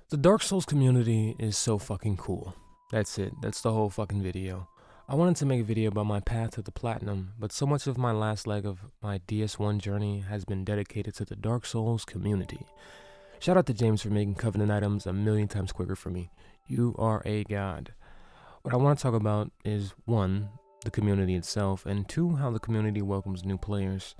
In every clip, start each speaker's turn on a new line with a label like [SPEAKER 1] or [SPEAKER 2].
[SPEAKER 1] The Dark Souls community is so fucking cool. That's it. That's the whole fucking video. I wanted to make a video about my path to the platinum, but so much of my last leg of my DS1 journey has been dedicated to the Dark Souls community. Shout out to James for making Covenant items a million times quicker for me. You are a god. What I want to talk about is 1, the community itself, and 2, how the community welcomes new players.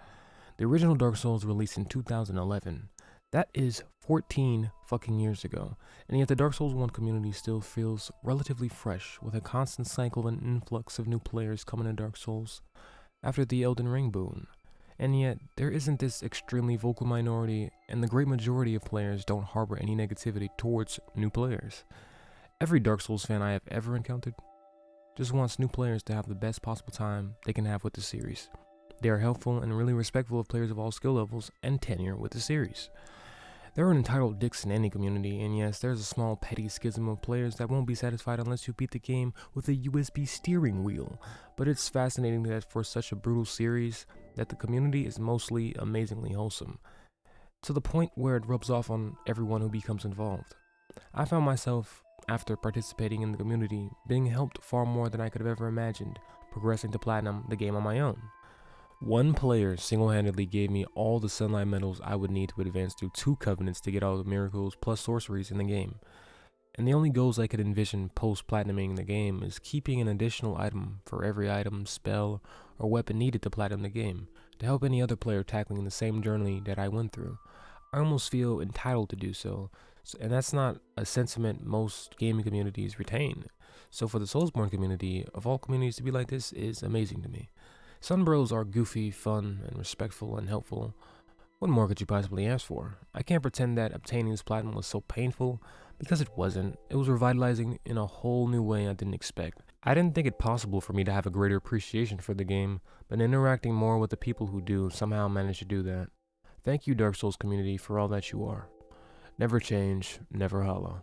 [SPEAKER 1] The original Dark Souls released in 2011. That is 14 fucking years ago, and yet the Dark Souls 1 community still feels relatively fresh, with a constant cycle and influx of new players coming to Dark Souls after the Elden Ring boon. And yet, there isn't this extremely vocal minority, and the great majority of players don't harbor any negativity towards new players. Every Dark Souls fan I have ever encountered just wants new players to have the best possible time they can have with the series. They are helpful and really respectful of players of all skill levels and tenure with the series. There are entitled dicks in any community, and yes, there's a small petty schism of players that won't be satisfied unless you beat the game with a USB steering wheel, but it's fascinating that for such a brutal series, that the community is mostly amazingly wholesome, to the point where it rubs off on everyone who becomes involved. I found myself, after participating in the community, being helped far more than I could have ever imagined, progressing to Platinum, the game on my own. One player single-handedly gave me all the sunlight medals I would need to advance through 2 covenants to get all the miracles plus sorceries in the game. And the only goals I could envision post-platinuming the game is keeping an additional item for every item, spell, or weapon needed to platinum the game, to help any other player tackling the same journey that I went through. I almost feel entitled to do so, and that's not a sentiment most gaming communities retain. So for the Soulsborne community, of all communities to be like this is amazing to me. Sunbros are goofy, fun, and respectful and helpful. What more could you possibly ask for? I can't pretend that obtaining this platinum was so painful, because it wasn't. It was revitalizing in a whole new way I didn't expect. I didn't think it possible for me to have a greater appreciation for the game, but interacting more with the people who do somehow managed to do that. Thank you, Dark Souls community, for all that you are. Never change, never hollow.